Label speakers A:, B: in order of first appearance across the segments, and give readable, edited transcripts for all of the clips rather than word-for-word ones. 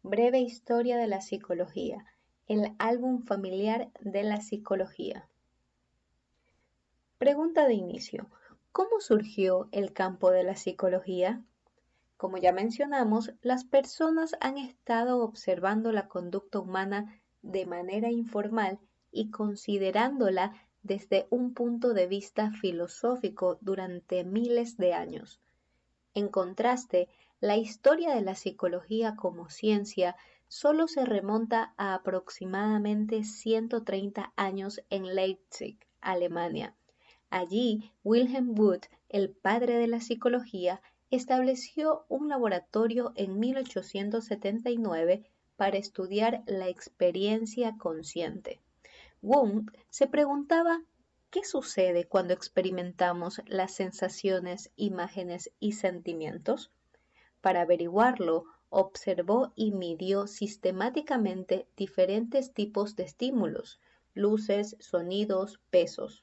A: Breve historia de la psicología, el álbum familiar de la psicología. Pregunta de inicio. ¿Cómo surgió el campo de la psicología? Como ya mencionamos, las personas han estado observando la conducta humana de manera informal y considerándola desde un punto de vista filosófico durante miles de años. En contraste, la historia de la psicología como ciencia solo se remonta a aproximadamente 130 años en Leipzig, Alemania. Allí, Wilhelm Wundt, el padre de la psicología, estableció un laboratorio en 1879 para estudiar la experiencia consciente. Wundt se preguntaba ¿qué sucede cuando experimentamos las sensaciones, imágenes y sentimientos? Para averiguarlo, observó y midió sistemáticamente diferentes tipos de estímulos, luces, sonidos, pesos.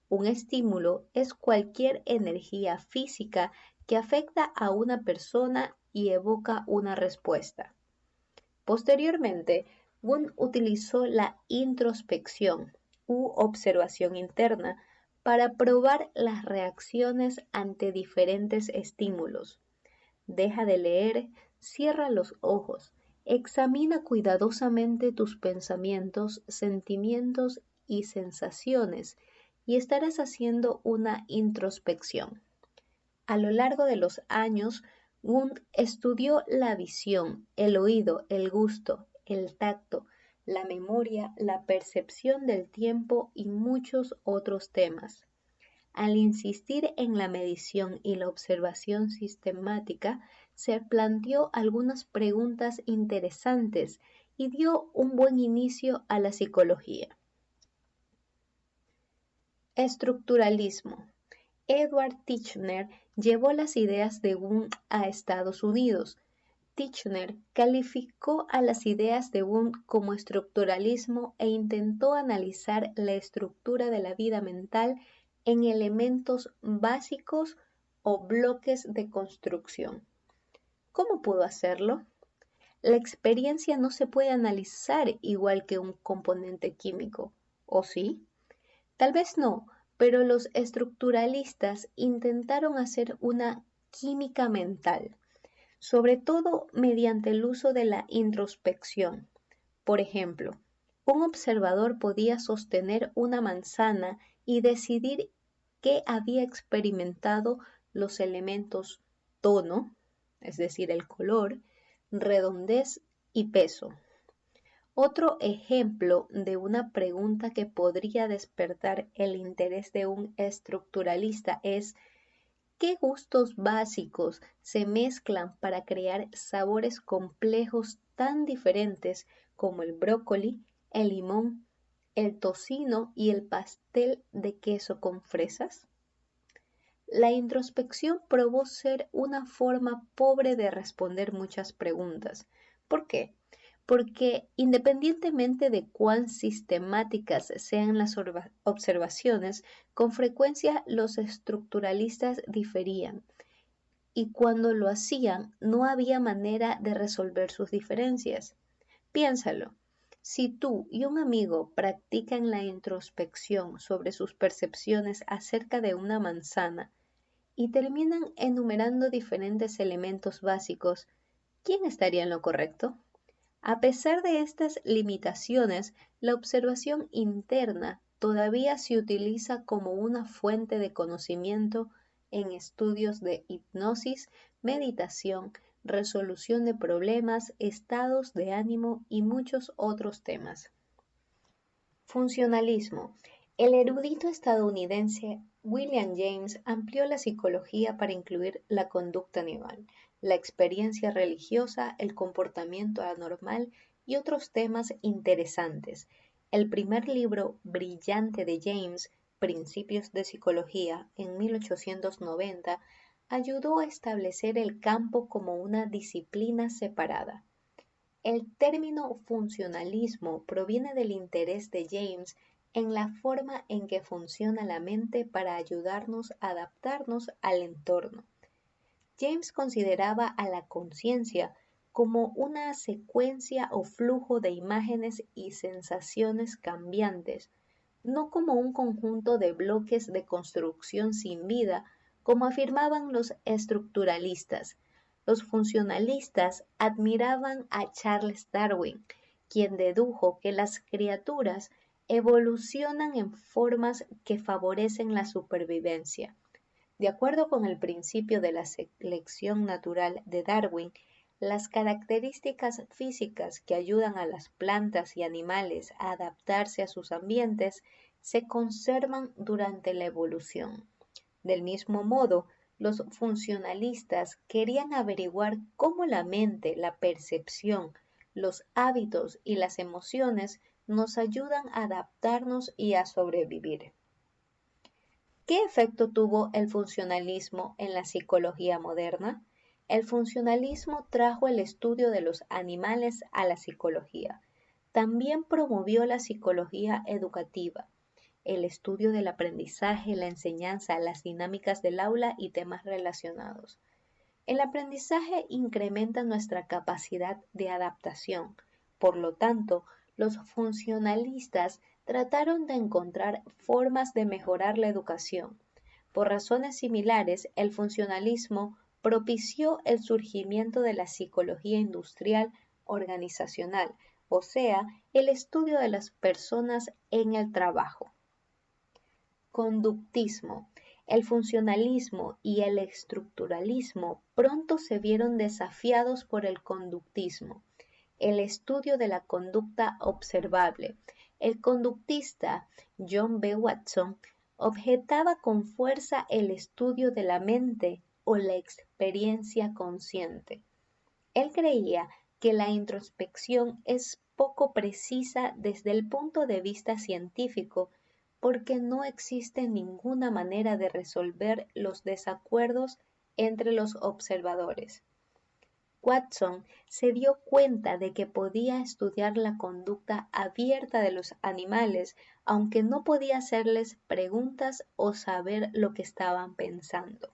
A: Un estímulo es cualquier energía física que afecta a una persona y evoca una respuesta. Posteriormente, Wundt utilizó la introspección u observación interna para probar las reacciones ante diferentes estímulos. Deja de leer, cierra los ojos, examina cuidadosamente tus pensamientos, sentimientos y sensaciones y estarás haciendo una introspección. A lo largo de los años, Wundt estudió la visión, el oído, el gusto, el tacto, la memoria, la percepción del tiempo y muchos otros temas. Al insistir en la medición y la observación sistemática, se planteó algunas preguntas interesantes y dio un buen inicio a la psicología. Estructuralismo. Edward Titchener llevó las ideas de Wundt a Estados Unidos. Titchener calificó a las ideas de Wundt como estructuralismo e intentó analizar la estructura de la vida mental en elementos básicos o bloques de construcción. ¿Cómo pudo hacerlo? La experiencia no se puede analizar igual que un componente químico, ¿o sí? Tal vez no, pero los estructuralistas intentaron hacer una química mental, sobre todo mediante el uso de la introspección. Por ejemplo, un observador podía sostener una manzana y decidir qué había experimentado los elementos tono, es decir, el color, redondez y peso. Otro ejemplo de una pregunta que podría despertar el interés de un estructuralista es ¿qué gustos básicos se mezclan para crear sabores complejos tan diferentes como el brócoli, el limón, el tocino y el pastel de queso con fresas? La introspección probó ser una forma pobre de responder muchas preguntas. ¿Por qué? Porque independientemente de cuán sistemáticas sean las observaciones, con frecuencia los estructuralistas diferían y cuando lo hacían no había manera de resolver sus diferencias. Piénsalo, si tú y un amigo practican la introspección sobre sus percepciones acerca de una manzana y terminan enumerando diferentes elementos básicos, ¿quién estaría en lo correcto? A pesar de estas limitaciones, la observación interna todavía se utiliza como una fuente de conocimiento en estudios de hipnosis, meditación, resolución de problemas, estados de ánimo y muchos otros temas. Funcionalismo. El erudito estadounidense William James amplió la psicología para incluir la conducta animal, la experiencia religiosa, el comportamiento anormal y otros temas interesantes. El primer libro brillante de James, Principios de Psicología, en 1890, ayudó a establecer el campo como una disciplina separada. El término funcionalismo proviene del interés de James en la forma en que funciona la mente para ayudarnos a adaptarnos al entorno. James consideraba a la conciencia como una secuencia o flujo de imágenes y sensaciones cambiantes, no como un conjunto de bloques de construcción sin vida, como afirmaban los estructuralistas. Los funcionalistas admiraban a Charles Darwin, quien dedujo que las criaturas evolucionan en formas que favorecen la supervivencia. De acuerdo con el principio de la selección natural de Darwin, las características físicas que ayudan a las plantas y animales a adaptarse a sus ambientes se conservan durante la evolución. Del mismo modo, los funcionalistas querían averiguar cómo la mente, la percepción, los hábitos y las emociones nos ayudan a adaptarnos y a sobrevivir. ¿Qué efecto tuvo el funcionalismo en la psicología moderna? El funcionalismo trajo el estudio de los animales a la psicología. También promovió la psicología educativa, el estudio del aprendizaje, la enseñanza, las dinámicas del aula y temas relacionados. El aprendizaje incrementa nuestra capacidad de adaptación. Por lo tanto, los funcionalistas trataron de encontrar formas de mejorar la educación. Por razones similares, el funcionalismo propició el surgimiento de la psicología industrial organizacional, o sea, el estudio de las personas en el trabajo. Conductismo. El funcionalismo y el estructuralismo pronto se vieron desafiados por el conductismo, el estudio de la conducta observable. El conductista John B. Watson objetaba con fuerza el estudio de la mente o la experiencia consciente. Él creía que la introspección es poco precisa desde el punto de vista científico porque no existe ninguna manera de resolver los desacuerdos entre los observadores. Watson se dio cuenta de que podía estudiar la conducta abierta de los animales, aunque no podía hacerles preguntas o saber lo que estaban pensando.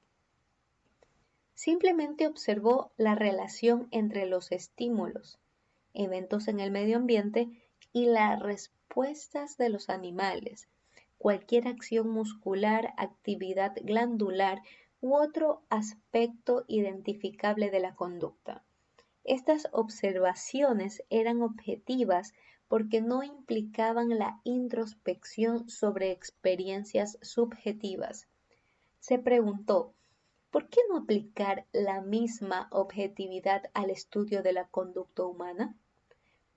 A: Simplemente observó la relación entre los estímulos, eventos en el medio ambiente y las respuestas de los animales, cualquier acción muscular, actividad glandular u otro aspecto identificable de la conducta. Estas observaciones eran objetivas porque no implicaban la introspección sobre experiencias subjetivas. Se preguntó, ¿por qué no aplicar la misma objetividad al estudio de la conducta humana?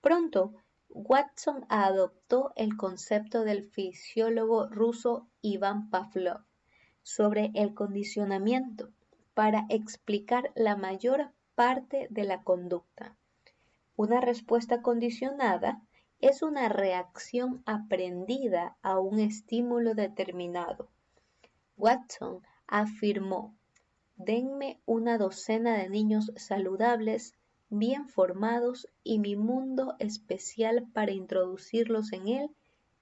A: Pronto, Watson adoptó el concepto del fisiólogo ruso Iván Pavlov sobre el condicionamiento para explicar la mayor parte de la conducta. Una respuesta condicionada es una reacción aprendida a un estímulo determinado. Watson afirmó, denme una docena de niños saludables, bien formados y mi mundo especial para introducirlos en él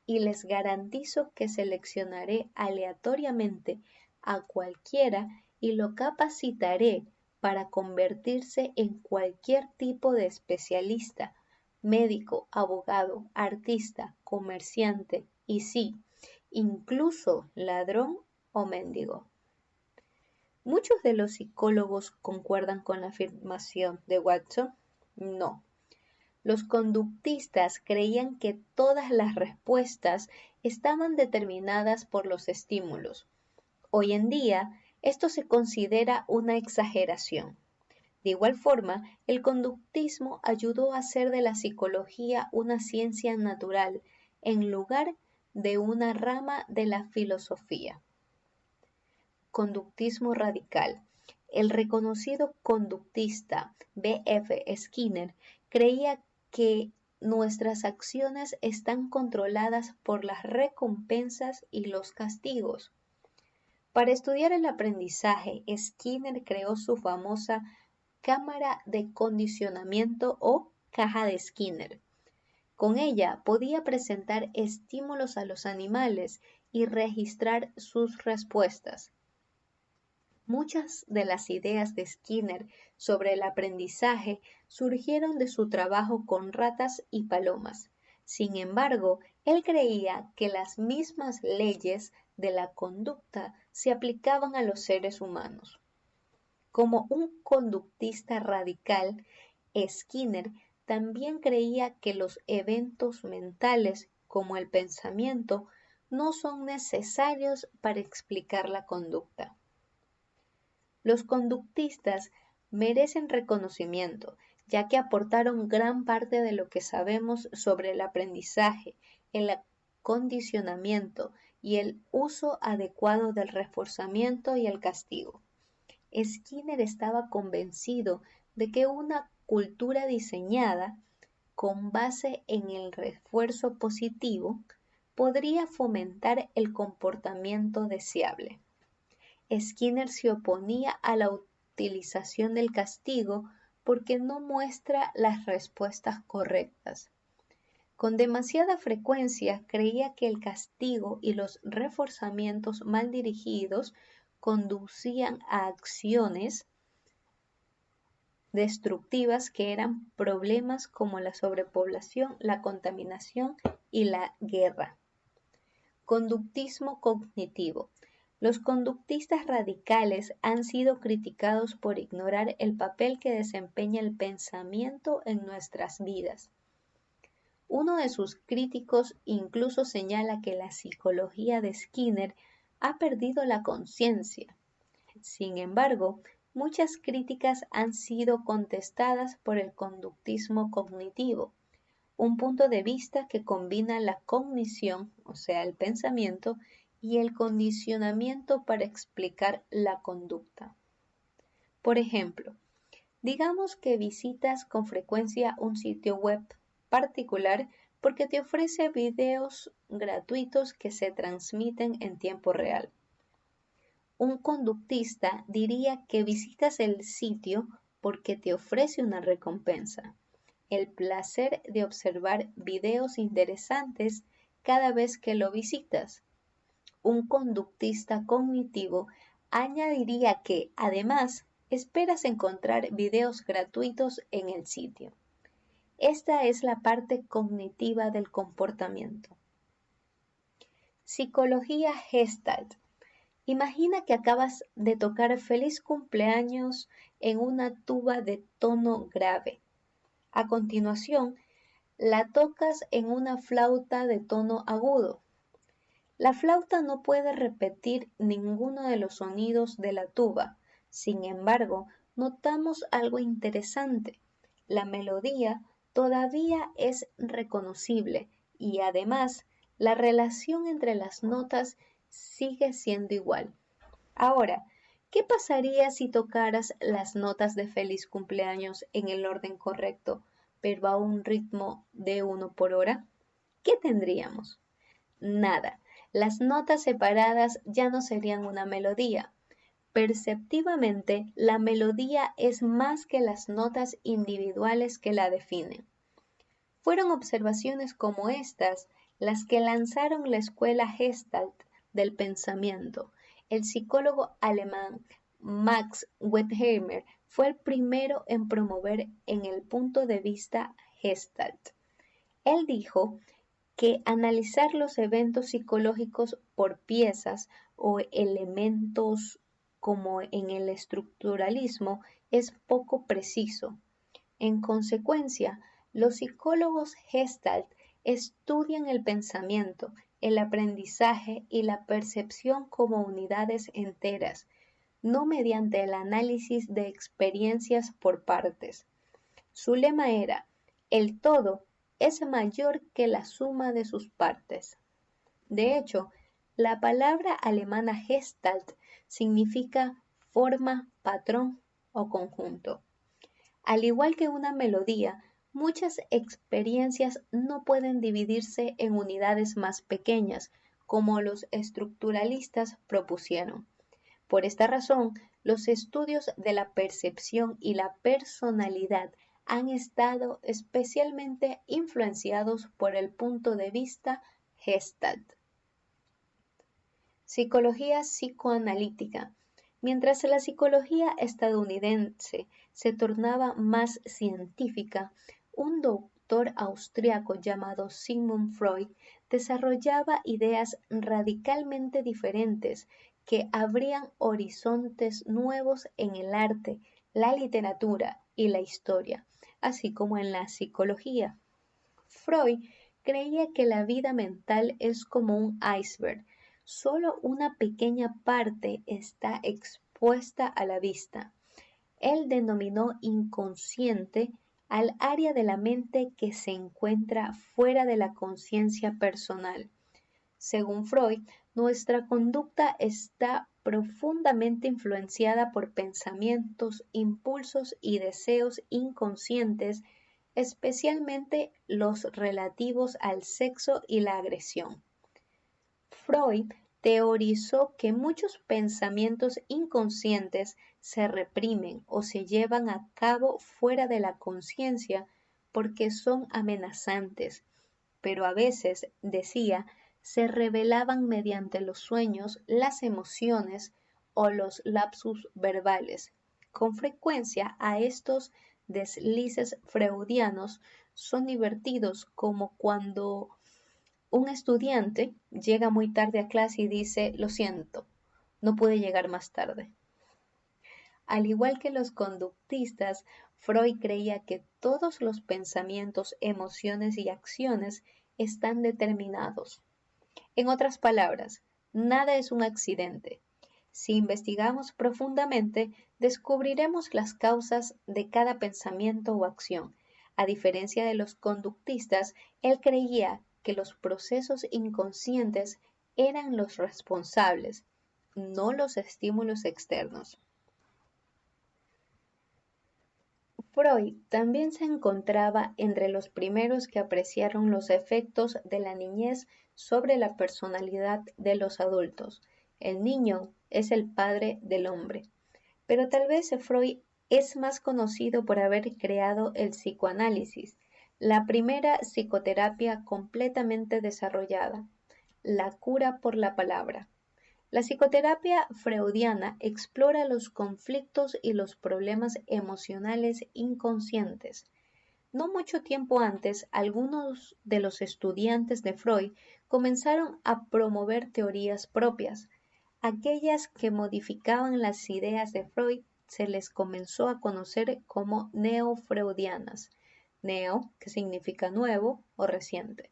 A: y les garantizo que seleccionaré aleatoriamente a cualquiera y lo capacitaré para convertirse en cualquier tipo de especialista, médico, abogado, artista, comerciante y sí, incluso ladrón o mendigo. ¿Muchos de los psicólogos concuerdan con la afirmación de Watson? No. Los conductistas creían que todas las respuestas estaban determinadas por los estímulos. Hoy en día, esto se considera una exageración. De igual forma, el conductismo ayudó a hacer de la psicología una ciencia natural en lugar de una rama de la filosofía. Conductismo radical. El reconocido conductista B. F. Skinner creía que nuestras acciones están controladas por las recompensas y los castigos. Para estudiar el aprendizaje, Skinner creó su famosa cámara de condicionamiento o caja de Skinner. Con ella podía presentar estímulos a los animales y registrar sus respuestas. Muchas de las ideas de Skinner sobre el aprendizaje surgieron de su trabajo con ratas y palomas. Sin embargo, él creía que las mismas leyes de la conducta se aplicaban a los seres humanos. Como un conductista radical, Skinner también creía que los eventos mentales, como el pensamiento, no son necesarios para explicar la conducta. Los conductistas merecen reconocimiento, ya que aportaron gran parte de lo que sabemos sobre el aprendizaje, el condicionamiento y el uso adecuado del reforzamiento y el castigo. Skinner estaba convencido de que una cultura diseñada con base en el refuerzo positivo podría fomentar el comportamiento deseable. Skinner se oponía a la utilización del castigo porque no muestra las respuestas correctas. Con demasiada frecuencia creía que el castigo y los reforzamientos mal dirigidos conducían a acciones destructivas que eran problemas como la sobrepoblación, la contaminación y la guerra. Conductismo cognitivo. Los conductistas radicales han sido criticados por ignorar el papel que desempeña el pensamiento en nuestras vidas. Uno de sus críticos incluso señala que la psicología de Skinner ha perdido la conciencia. Sin embargo, muchas críticas han sido contestadas por el conductismo cognitivo, un punto de vista que combina la cognición, o sea, el pensamiento, y el condicionamiento para explicar la conducta. Por ejemplo, digamos que visitas con frecuencia un sitio web particular porque te ofrece videos gratuitos que se transmiten en tiempo real. Un conductista diría que visitas el sitio porque te ofrece una recompensa, el placer de observar videos interesantes cada vez que lo visitas. Un conductista cognitivo añadiría que, además, esperas encontrar videos gratuitos en el sitio. Esta es la parte cognitiva del comportamiento. Psicología Gestalt. Imagina que acabas de tocar feliz cumpleaños en una tuba de tono grave. A continuación, la tocas en una flauta de tono agudo. La flauta no puede repetir ninguno de los sonidos de la tuba. Sin embargo, notamos algo interesante. La melodía todavía es reconocible y además la relación entre las notas sigue siendo igual. Ahora, ¿qué pasaría si tocaras las notas de feliz cumpleaños en el orden correcto, pero a un ritmo de 1 por hora? ¿Qué tendríamos? Nada. Las notas separadas ya no serían una melodía. Perceptivamente, la melodía es más que las notas individuales que la definen. Fueron observaciones como estas las que lanzaron la escuela Gestalt del pensamiento. El psicólogo alemán Max Wertheimer fue el primero en promover en el punto de vista Gestalt. Él dijo que analizar los eventos psicológicos por piezas o elementos como en el estructuralismo es poco preciso. En consecuencia, los psicólogos Gestalt estudian el pensamiento, el aprendizaje y la percepción como unidades enteras, no mediante el análisis de experiencias por partes. Su lema era: el todo es mayor que la suma de sus partes. De hecho, la palabra alemana Gestalt significa forma, patrón o conjunto. Al igual que una melodía, muchas experiencias no pueden dividirse en unidades más pequeñas, como los estructuralistas propusieron. Por esta razón, los estudios de la percepción y la personalidad han estado especialmente influenciados por el punto de vista Gestalt. Psicología psicoanalítica. Mientras la psicología estadounidense se tornaba más científica, un doctor austriaco llamado Sigmund Freud desarrollaba ideas radicalmente diferentes que abrían horizontes nuevos en el arte, la literatura y la historia, así como en la psicología. Freud creía que la vida mental es como un iceberg, solo una pequeña parte está expuesta a la vista. Él denominó inconsciente al área de la mente que se encuentra fuera de la conciencia personal. Según Freud, nuestra conducta está profundamente influenciada por pensamientos, impulsos y deseos inconscientes, especialmente los relativos al sexo y la agresión. Freud teorizó que muchos pensamientos inconscientes se reprimen o se llevan a cabo fuera de la conciencia porque son amenazantes, pero a veces, decía, se revelaban mediante los sueños, las emociones o los lapsus verbales. Con frecuencia a estos deslices freudianos son divertidos, como cuando un estudiante llega muy tarde a clase y dice, lo siento, no pude llegar más tarde. Al igual que los conductistas, Freud creía que todos los pensamientos, emociones y acciones están determinados. En otras palabras, nada es un accidente. Si investigamos profundamente, descubriremos las causas de cada pensamiento o acción. A diferencia de los conductistas, él creía que los procesos inconscientes eran los responsables, no los estímulos externos. Freud también se encontraba entre los primeros que apreciaron los efectos de la niñez sobre la personalidad de los adultos. El niño es el padre del hombre. Pero tal vez Freud es más conocido por haber creado el psicoanálisis, la primera psicoterapia completamente desarrollada, la cura por la palabra. La psicoterapia freudiana explora los conflictos y los problemas emocionales inconscientes. No mucho tiempo antes, algunos de los estudiantes de Freud comenzaron a promover teorías propias. Aquellas que modificaban las ideas de Freud se les comenzó a conocer como neofreudianas. Neo, que significa nuevo o reciente.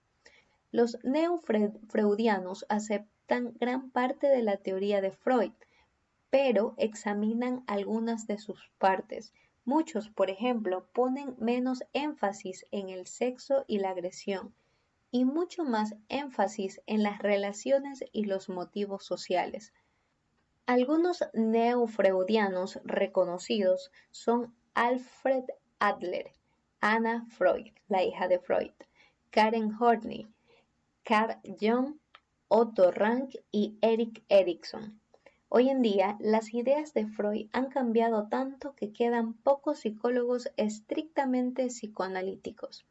A: Los neofreudianos aceptan gran parte de la teoría de Freud, pero examinan algunas de sus partes. Muchos, por ejemplo, ponen menos énfasis en el sexo y la agresión, y mucho más énfasis en las relaciones y los motivos sociales. Algunos neofreudianos reconocidos son Alfred Adler, Anna Freud, la hija de Freud, Karen Horney, Carl Jung, Otto Rank y Erik Erikson. Hoy en día, las ideas de Freud han cambiado tanto que quedan pocos psicólogos estrictamente psicoanalíticos.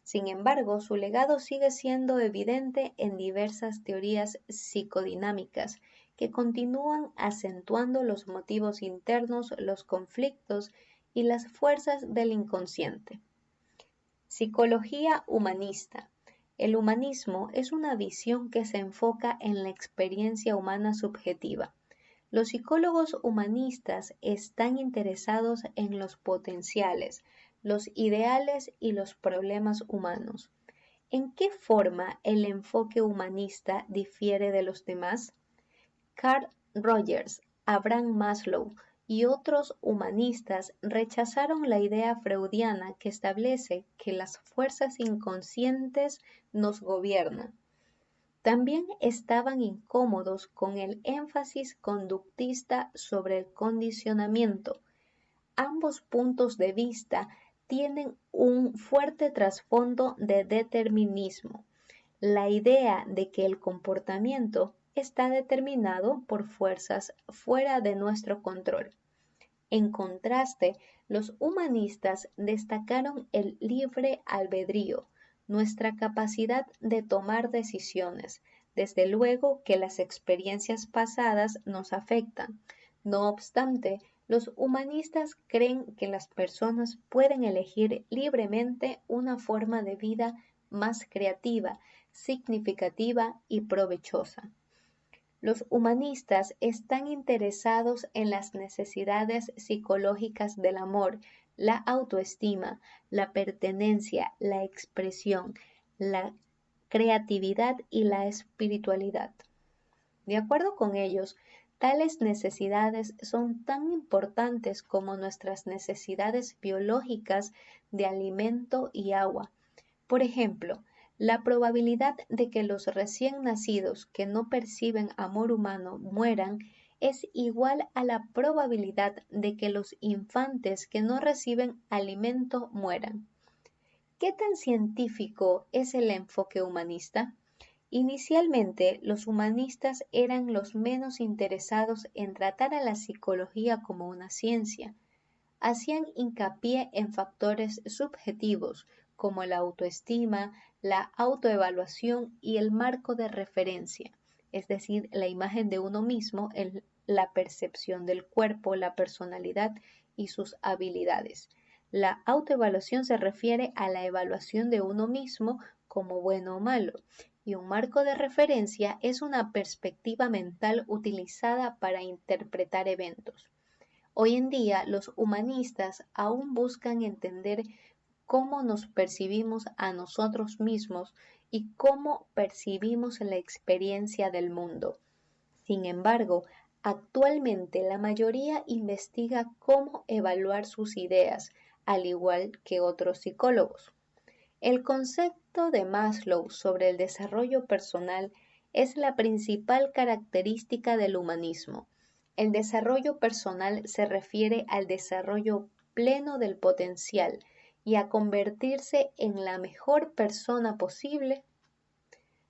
A: Sin embargo, su legado sigue siendo evidente en diversas teorías psicodinámicas que continúan acentuando los motivos internos, los conflictos y las fuerzas del inconsciente. Psicología humanista. El humanismo es una visión que se enfoca en la experiencia humana subjetiva. Los psicólogos humanistas están interesados en los potenciales, los ideales y los problemas humanos. ¿En qué forma el enfoque humanista difiere de los demás? Carl Rogers, Abraham Maslow y otros humanistas rechazaron la idea freudiana que establece que las fuerzas inconscientes nos gobiernan. También estaban incómodos con el énfasis conductista sobre el condicionamiento. Ambos puntos de vista tienen un fuerte trasfondo de determinismo, la idea de que el comportamiento está determinado por fuerzas fuera de nuestro control. En contraste, los humanistas destacaron el libre albedrío, nuestra capacidad de tomar decisiones. Desde luego que las experiencias pasadas nos afectan. No obstante, los humanistas creen que las personas pueden elegir libremente una forma de vida más creativa, significativa y provechosa. Los humanistas están interesados en las necesidades psicológicas del amor, la autoestima, la pertenencia, la expresión, la creatividad y la espiritualidad. De acuerdo con ellos, tales necesidades son tan importantes como nuestras necesidades biológicas de alimento y agua. Por ejemplo, la probabilidad de que los recién nacidos que no perciben amor humano mueran es igual a la probabilidad de que los infantes que no reciben alimento mueran. ¿Qué tan científico es el enfoque humanista? Inicialmente, los humanistas eran los menos interesados en tratar a la psicología como una ciencia. Hacían hincapié en factores subjetivos como la autoestima, la autoevaluación y el marco de referencia, es decir, la imagen de uno mismo, la percepción del cuerpo, la personalidad y sus habilidades. La autoevaluación se refiere a la evaluación de uno mismo como bueno o malo, y un marco de referencia es una perspectiva mental utilizada para interpretar eventos. Hoy en día, los humanistas aún buscan entender cómo nos percibimos a nosotros mismos y cómo percibimos la experiencia del mundo. Sin embargo, actualmente la mayoría investiga cómo evaluar sus ideas, al igual que otros psicólogos. El concepto de Maslow sobre el desarrollo personal es la principal característica del humanismo. El desarrollo personal se refiere al desarrollo pleno del potencial y a convertirse en la mejor persona posible.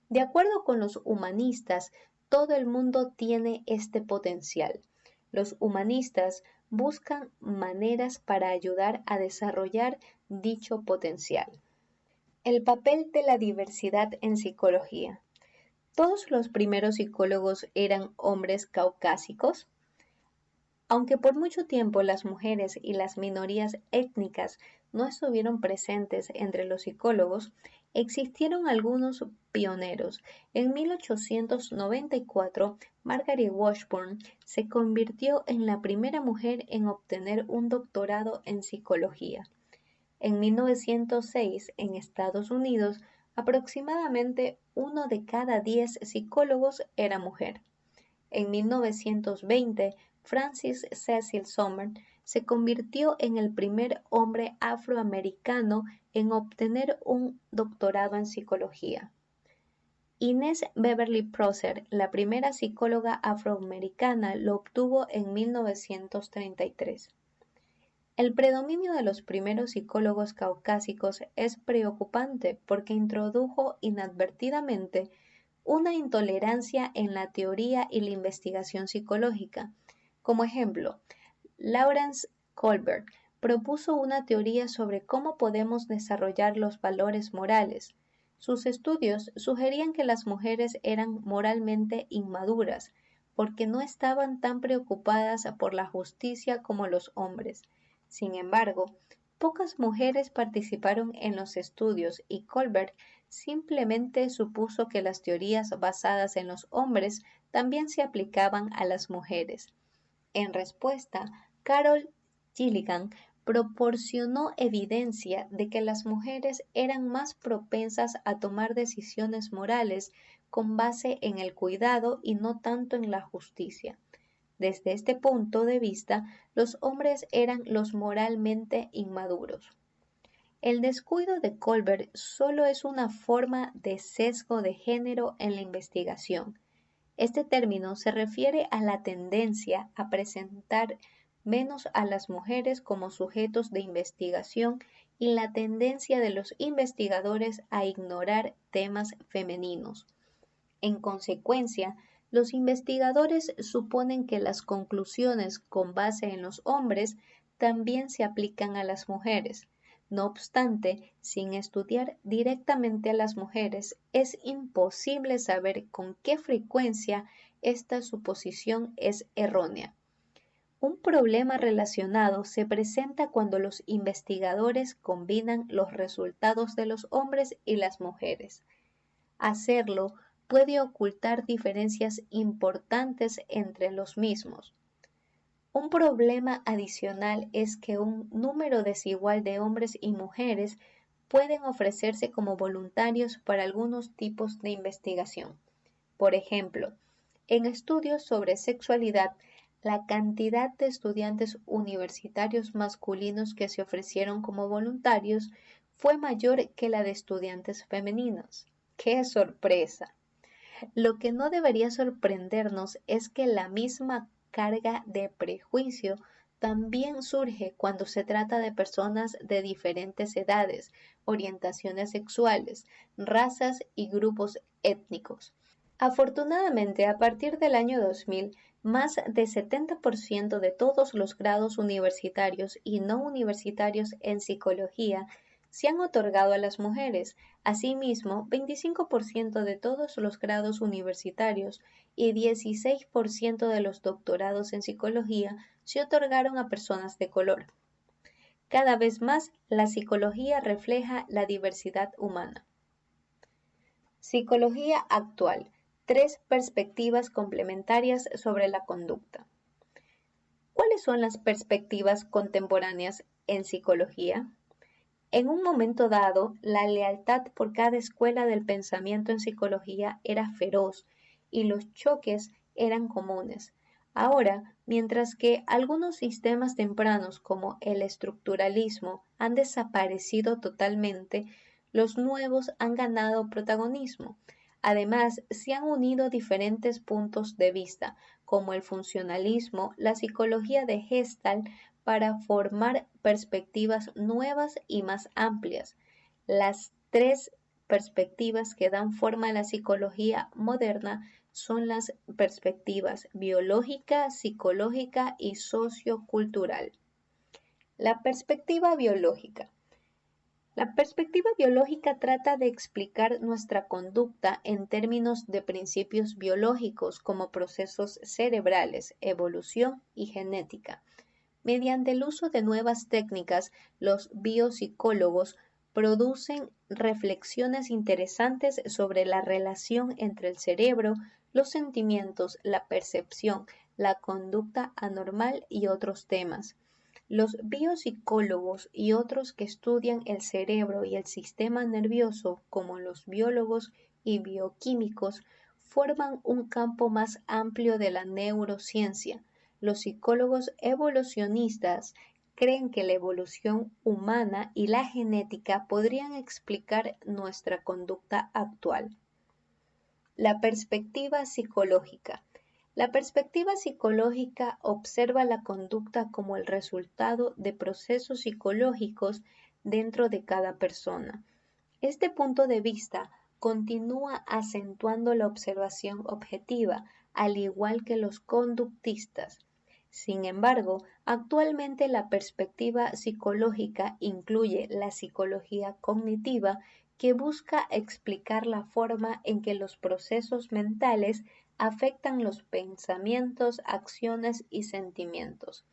A: De acuerdo con los humanistas, todo el mundo tiene este potencial. Los humanistas buscan maneras para ayudar a desarrollar dicho potencial. El papel de la diversidad en psicología. ¿Todos los primeros psicólogos eran hombres caucásicos? Aunque por mucho tiempo las mujeres y las minorías étnicas no estuvieron presentes entre los psicólogos, existieron algunos pioneros. En 1894, Margaret Washburn se convirtió en la primera mujer en obtener un doctorado en psicología. En 1906, en Estados Unidos, aproximadamente 1 de cada 10 psicólogos era mujer. En 1920, Francis Cecil Sommer se convirtió en el primer hombre afroamericano en obtener un doctorado en psicología. Inez Beverly Prosser, la primera psicóloga afroamericana, lo obtuvo en 1933. El predominio de los primeros psicólogos caucásicos es preocupante porque introdujo inadvertidamente una intolerancia en la teoría y la investigación psicológica. Como ejemplo, Lawrence Kohlberg propuso una teoría sobre cómo podemos desarrollar los valores morales. Sus estudios sugerían que las mujeres eran moralmente inmaduras porque no estaban tan preocupadas por la justicia como los hombres. Sin embargo, pocas mujeres participaron en los estudios y Kohlberg simplemente supuso que las teorías basadas en los hombres también se aplicaban a las mujeres. En respuesta, Carol Gilligan proporcionó evidencia de que las mujeres eran más propensas a tomar decisiones morales con base en el cuidado y no tanto en la justicia. Desde este punto de vista, los hombres eran los moralmente inmaduros. El descuido de Kohlberg solo es una forma de sesgo de género en la investigación. Este término se refiere a la tendencia a presentar menos a las mujeres como sujetos de investigación y la tendencia de los investigadores a ignorar temas femeninos. En consecuencia, los investigadores suponen que las conclusiones con base en los hombres también se aplican a las mujeres. No obstante, sin estudiar directamente a las mujeres, es imposible saber con qué frecuencia esta suposición es errónea. Un problema relacionado se presenta cuando los investigadores combinan los resultados de los hombres y las mujeres. Hacerlo puede ocultar diferencias importantes entre los mismos. Un problema adicional es que un número desigual de hombres y mujeres pueden ofrecerse como voluntarios para algunos tipos de investigación. Por ejemplo, en estudios sobre sexualidad, la cantidad de estudiantes universitarios masculinos que se ofrecieron como voluntarios fue mayor que la de estudiantes femeninos. ¡Qué sorpresa! Lo que no debería sorprendernos es que la misma carga de prejuicio también surge cuando se trata de personas de diferentes edades, orientaciones sexuales, razas y grupos étnicos. Afortunadamente, a partir del año 2000, más de 70% de todos los grados universitarios y no universitarios en psicología se han otorgado a las mujeres. Asimismo, 25% de todos los grados universitarios y 16% de los doctorados en psicología se otorgaron a personas de color. Cada vez más, la psicología refleja la diversidad humana. Psicología actual. 3 perspectivas complementarias sobre la conducta. ¿Cuáles son las perspectivas contemporáneas en psicología? En un momento dado, la lealtad por cada escuela del pensamiento en psicología era feroz y los choques eran comunes. Ahora, mientras que algunos sistemas tempranos como el estructuralismo han desaparecido totalmente, los nuevos han ganado protagonismo. Además, se han unido diferentes puntos de vista, como el funcionalismo, la psicología de Gestalt, para formar perspectivas nuevas y más amplias. Las 3 perspectivas que dan forma a la psicología moderna son las perspectivas biológica, psicológica y sociocultural. La perspectiva biológica. La perspectiva biológica trata de explicar nuestra conducta en términos de principios biológicos como procesos cerebrales, evolución y genética. Mediante el uso de nuevas técnicas, los biopsicólogos producen reflexiones interesantes sobre la relación entre el cerebro, los sentimientos, la percepción, la conducta anormal y otros temas. Los biopsicólogos y otros que estudian el cerebro y el sistema nervioso, como los biólogos y bioquímicos, forman un campo más amplio de la neurociencia. Los psicólogos evolucionistas creen que la evolución humana y la genética podrían explicar nuestra conducta actual. La perspectiva psicológica. La perspectiva psicológica observa la conducta como el resultado de procesos psicológicos dentro de cada persona. Este punto de vista continúa acentuando la observación objetiva, al igual que los conductistas. Sin embargo, actualmente la perspectiva psicológica incluye la psicología cognitiva, que busca explicar la forma en que los procesos mentales afectan los pensamientos, acciones y sentimientos.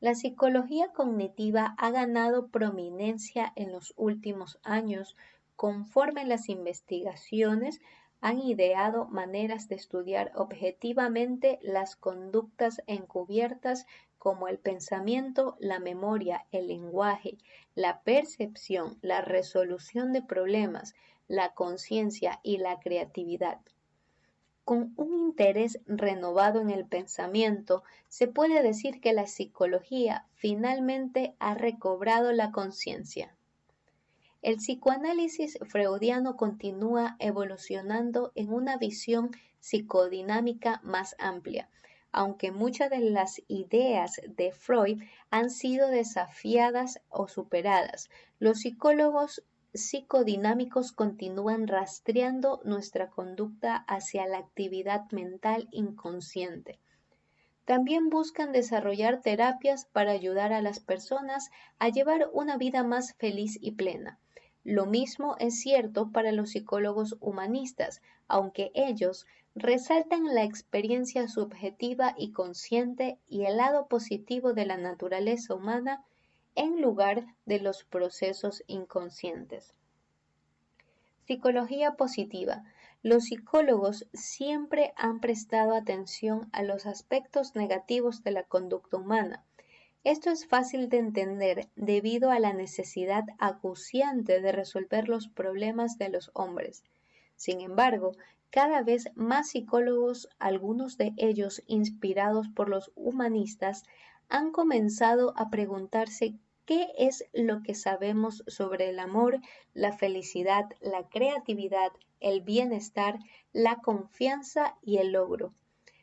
A: La psicología cognitiva ha ganado prominencia en los últimos años conforme las investigaciones han ideado maneras de estudiar objetivamente las conductas encubiertas como el pensamiento, la memoria, el lenguaje, la percepción, la resolución de problemas, la conciencia y la creatividad. Con un interés renovado en el pensamiento, se puede decir que la psicología finalmente ha recobrado la conciencia. El psicoanálisis freudiano continúa evolucionando en una visión psicodinámica más amplia, aunque muchas de las ideas de Freud han sido desafiadas o superadas. Los psicólogos psicodinámicos continúan rastreando nuestra conducta hacia la actividad mental inconsciente. También buscan desarrollar terapias para ayudar a las personas a llevar una vida más feliz y plena. Lo mismo es cierto para los psicólogos humanistas, aunque ellos resaltan la experiencia subjetiva y consciente y el lado positivo de la naturaleza humana en lugar de los procesos inconscientes. Psicología positiva. Los psicólogos siempre han prestado atención a los aspectos negativos de la conducta humana. Esto es fácil de entender debido a la necesidad acuciante de resolver los problemas de los hombres. Sin embargo, cada vez más psicólogos, algunos de ellos inspirados por los humanistas, han comenzado a preguntarse qué es lo que sabemos sobre el amor, la felicidad, la creatividad, el bienestar, la confianza y el logro.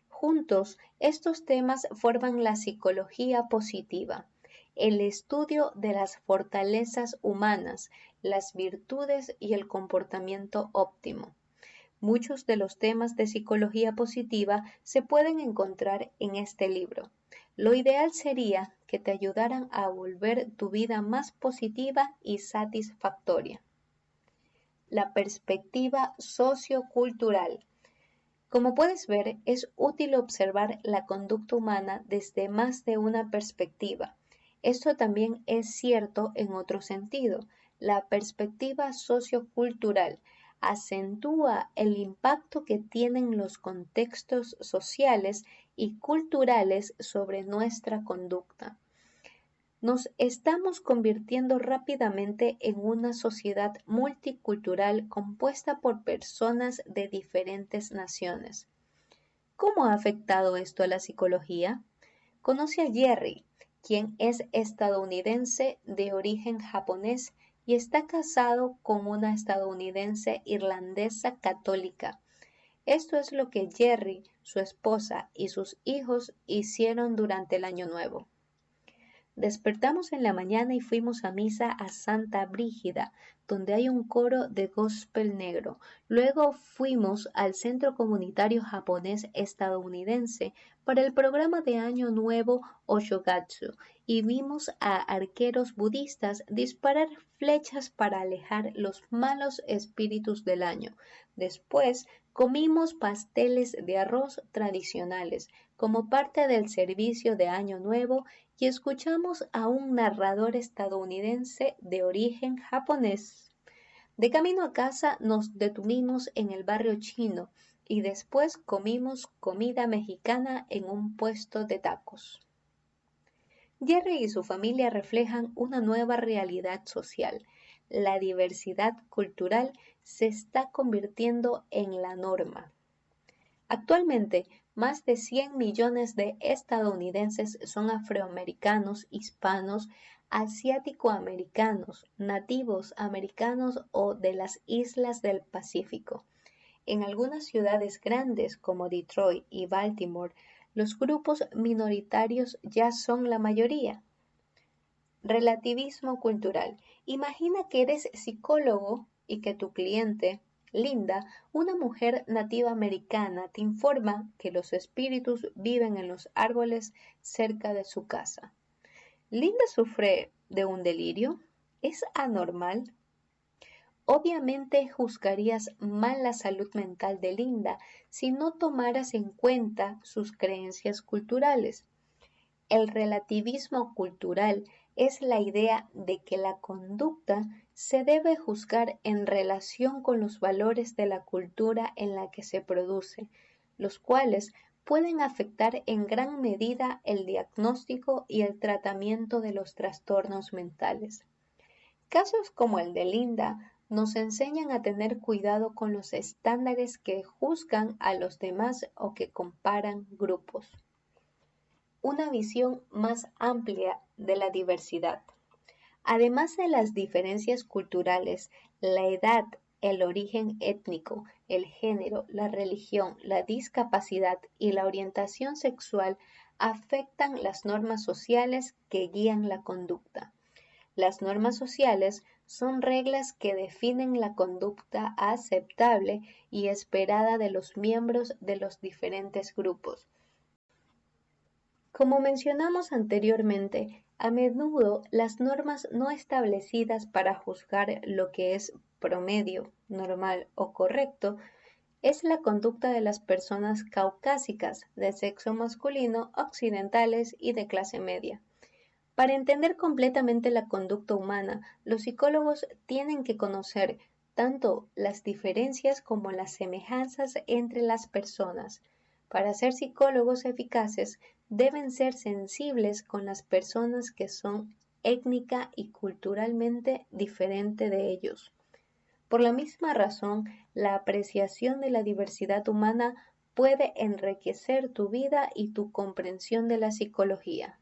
A: Juntos, estos temas forman la psicología positiva, el estudio de las fortalezas humanas, las virtudes y el comportamiento óptimo. Muchos de los temas de psicología positiva se pueden encontrar en este libro. Lo ideal sería que te ayudaran a volver tu vida más positiva y satisfactoria. La perspectiva sociocultural. Como puedes ver, es útil observar la conducta humana desde más de una perspectiva. Esto también es cierto en otro sentido. La perspectiva sociocultural acentúa el impacto que tienen los contextos sociales y culturales sobre nuestra conducta. Nos estamos convirtiendo rápidamente en una sociedad multicultural compuesta por personas de diferentes naciones. ¿Cómo ha afectado esto a la psicología? Conoce a Jerry, quien es estadounidense de origen japonés y está casado con una estadounidense irlandesa católica. Esto es lo que Jerry, su esposa y sus hijos hicieron durante el Año Nuevo. Despertamos en la mañana y fuimos a misa a Santa Brígida, donde hay un coro de gospel negro. Luego fuimos al Centro Comunitario Japonés Estadounidense para el programa de Año Nuevo Oshogatsu y vimos a arqueros budistas disparar flechas para alejar los malos espíritus del año. Después comimos pasteles de arroz tradicionales como parte del servicio de Año Nuevo y escuchamos a un narrador estadounidense de origen japonés. De camino a casa nos detuvimos en el barrio chino y después comimos comida mexicana en un puesto de tacos. Jerry y su familia reflejan una nueva realidad social. La diversidad cultural se está convirtiendo en la norma. Actualmente, más de 100 millones de estadounidenses son afroamericanos, hispanos, asiático-americanos, nativos americanos o de las islas del Pacífico. En algunas ciudades grandes como Detroit y Baltimore, los grupos minoritarios ya son la mayoría. Relativismo cultural. Imagina que eres psicólogo y que tu cliente, Linda, una mujer nativa americana, te informa que los espíritus viven en los árboles cerca de su casa. ¿Linda sufre de un delirio? ¿Es anormal? Obviamente juzgarías mal la salud mental de Linda si no tomaras en cuenta sus creencias culturales. El relativismo cultural es la idea de que la conducta se debe juzgar en relación con los valores de la cultura en la que se produce, los cuales pueden afectar en gran medida el diagnóstico y el tratamiento de los trastornos mentales. Casos como el de Linda nos enseñan a tener cuidado con los estándares que juzgan a los demás o que comparan grupos. Una visión más amplia de la diversidad. Además de las diferencias culturales, la edad, el origen étnico, el género, la religión, la discapacidad y la orientación sexual afectan las normas sociales que guían la conducta. Las normas sociales son reglas que definen la conducta aceptable y esperada de los miembros de los diferentes grupos. Como mencionamos anteriormente, a menudo las normas no establecidas para juzgar lo que es promedio, normal o correcto es la conducta de las personas caucásicas, de sexo masculino, occidentales y de clase media. Para entender completamente la conducta humana, los psicólogos tienen que conocer tanto las diferencias como las semejanzas entre las personas. Para ser psicólogos eficaces, deben ser sensibles con las personas que son étnica y culturalmente diferente de ellos. Por la misma razón, la apreciación de la diversidad humana puede enriquecer tu vida y tu comprensión de la psicología.